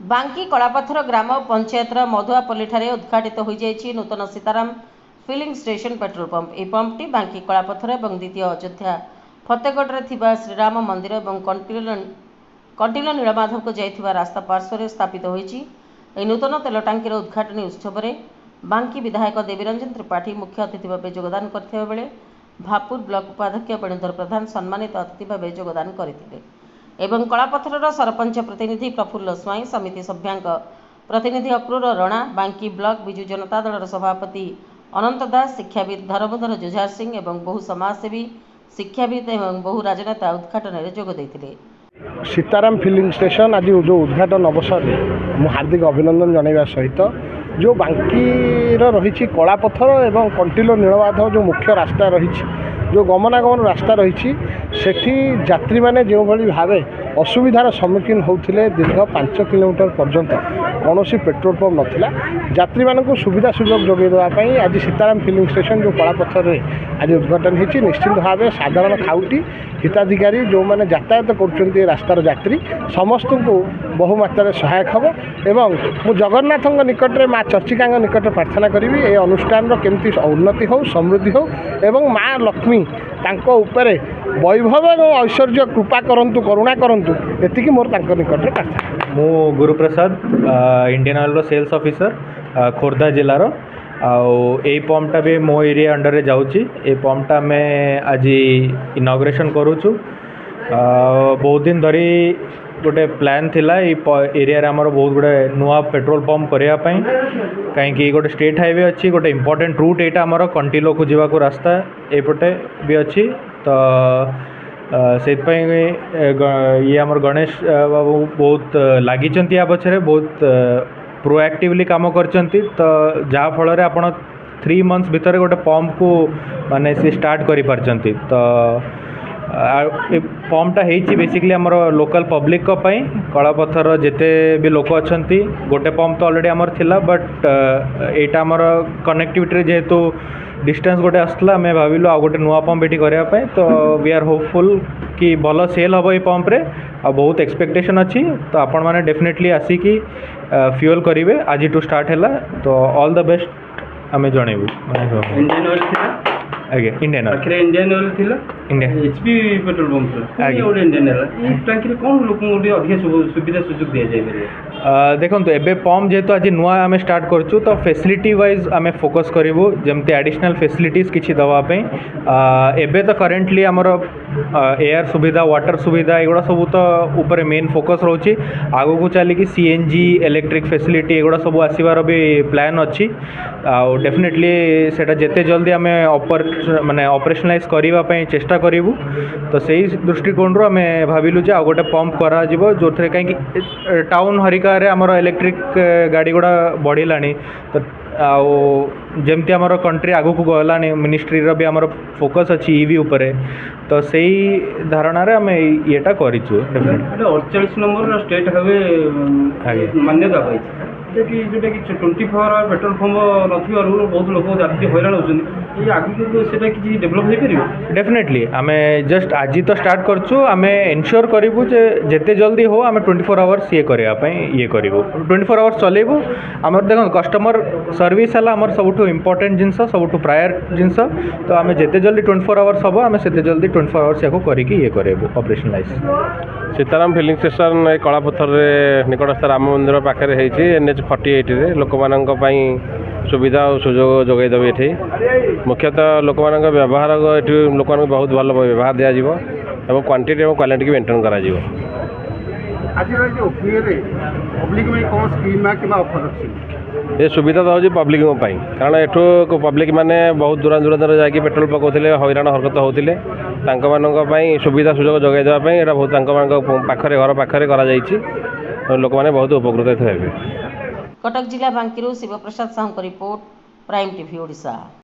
बांकी कलापथर ग्राम पंचायतर मधुआपल्ली उद्घाटित हो नूतन Sitaram filling station petrol pump. यह पंपटी बांकी कलापथर और द्वितीय अयोध्या फतेगढ़ श्रीराम मंदिर और कंटिलो नीलमाधव को जाइथिबा रास्ता पार्श्व स्थापित होईछि। नूतन तेल टांकीर उद्घाटन उत्सव में बांकी विधायक देवीरंजन त्रिपाठी मुख्य अतिथि भाव योगदान करथिबा बेले भापुर ब्लॉक उपाध्यक्ष वेणुधर प्रधान सम्मानित अतिथि भाव योगदान करथिले एवं कलापथर सरपंच प्रतिनिधि प्रफुल्ल स्वाई, समिति सभ्यांक प्रतिनिधि अक्रूर राणा, बांकी ब्लॉक विजु जनता दल सभापति अनंत दास, शिक्षाविद धर्मधर जुझार सिंह एवं बहु समाजसेवी शिक्षाविद एवं बहु राजनेता उद्घाटन में जोग देथिले। सीताराम फिलिंग स्टेशन आज जो उद्घाटन अवसर में हार्दिक अभिनंदन जनवा सहित जो बांकी रही कलापथर एवं कंटिलो नीलमाधव जो मुख्य रास्ता रही जो गमनागमन रास्ता रही यात्री मैंने जो भाव असुविधार सम्मुखीन होते दीर्घ 5 किलोमीटर पर्यंत कौन पेट्रोल पंप नाला यात्री मानक सुविधा सुजोग जोगे देवाई आज सीताराम फिलिंग स्टेशन जो कलापथर आज उद्घाटन होती निश्चित भाव साधारण खाउटी हिताधिकारी जो मैंने यातायात कर रास्तार यात्री समस्त को बहु मात्रा सहायक हम एवं मु जगन्नाथ निकट में माँ चर्चिका निकट प्रार्थना करी ये अनुष्ठान केमती उन्नति हो समृद्धि हो एवं माँ लक्ष्मी तांको उपरे वैभव और ऐश्वर्य कृपा करंतु करुणा करंतु एतिकी मोर तांको निकट प्रार्थना। मु Guruprasad Indian oil sales officer Khordha जिलार आई पंपटा भी मो एरिया अंडर जाऊँगी। ए पंपटा में आज इनॉग्रेशन करूछु। बहुत दिन धरी गोटे प्लान थिला एरिया रे हमर बहुत गुड़े नुआ पेट्रोल पंप करने कहीं गोटे स्टेट हाईवे अच्छी गोटे इंपोर्टेंट रूट यहाँ आमर कंटिलो को जीवा को रास्ता एपटे भी अच्छी तो से ये आमर गणेश बाबू बहुत लगी या पछरे बहुत प्रोएक्टिवली काम करचंती तो जहाँ फल आपण 3 मंथ्स भितर गोटे पंप को माने सी स्टार्ट करि पारचंती तो पंपटा होती बेसिकली आमर लोकल पब्लिक कलापथर जिते भी लोक अच्छा गोटे पंप तो ऑलरेडी आमर थिला बट यहाँ आमर कनेक्टिविटी जेहेतु डिस्टेंस गोटे आसला आम भाविलु आ गोटे नुआ पंप ये करने तो वी आर होपफुल कि भल सेल हम ये पंप रे आ बहुत एक्सपेक्टेशन अच्छी तो आपण मैंने डेफिनेटली आसिकी फ्यूल करेंगे आज टू स्टार्ट है तो ऑल द बेस्ट आम जनइबू। इंडियन ऑयल आगे इंडियन ऑयल आखिर इंडियन ऑयल थिला इंडियन एचपी पेट्रोल पंप आगे और इंडियन ऑयल ई टैंकी रे कोन लोक मोडी अधिक सुविधा सुযোগ दिया जाय देखो एबे पंप जेहेतु आज नुआ आम स्टार्ट करचु तो फैसिलिटी वाइज आम फोकस करूँ जमती एडिशनल फैसिलिटीज किसी दवापाई एबे तो करेंटली आमर एयर सुविधा वाटर सुविधा एगुड़ा सब तो ऊपर मेन फोकस रोचे आगो को चलिकी सीएनजी इलेक्ट्रिक फैसिलिटी एगुड़ा सब आसबार भी प्लान अच्छी डेफिनेटली सेटा जेते जल्दी आम माने ऑपरेशनलाइज करने चेष्टा करूँ तो सही दृष्टिकोण आम भाविलु जे आ गोटे पंप करा जो थे कहीं टाउन हरिका आमर इलेक्ट्रिक गाड़ी गुड़ा बढ़ला तो जमती आमर कंट्री आगु को गलानी मिनिस्ट्री भी आमर फोकस अच्छी ईवी उपरे तो सही धारणा रे आम येटा करिछु। 48 नंबर स्टेट हाईवे मान्यता पाई कि जोटा कि 24 आवर पेट्रोल पंप नथिबार बहुत लोक यात्री हैरान होचंदी आगे सेटा कि डेवलप हो पारिबो। डेफिनेटली आम जस्ट आज तो स्टार्ट करछु आम एनश्योर करूँ जे जेते जल्दी हो आम 24 आवर्स ये करने ये करूँ 24 आवर्स चलेबू आम देख कस्टमर सर्विस है आमर सब इम्पोर्टेंट जिनस सब प्रायर जिनस तो आम जिते जल्दी 24 आवर्स हम आम से जल्दी 24 आवर्स या करके ये करूँ operationalise. Sitaram filling station Kalapathar निकटस्थ राम मंदिर पाखे NH 48 लोक मान सुविधा और सुजोग जोगे देवे ये मुख्यतः लोक मान व्यवहार ये लोक बहुत भल व्यवहार दिज्व और क्वांटिटी और क्वालिटी की मेंटेन करा ये सुविधा दौर पब्लिक कारण एठू पब्लिक मैंने बहुत दूर दूर जाकि पेट्रोल पकाते हैरान हरकत होते सुविधा सुजोग जोगाई देवाई बहुत पाखरे घर पाखरे करा लोक मैंने बहुत उपकृत थे। कटक जिला बांकी Shivprasad Sahu report prime TV Odisha.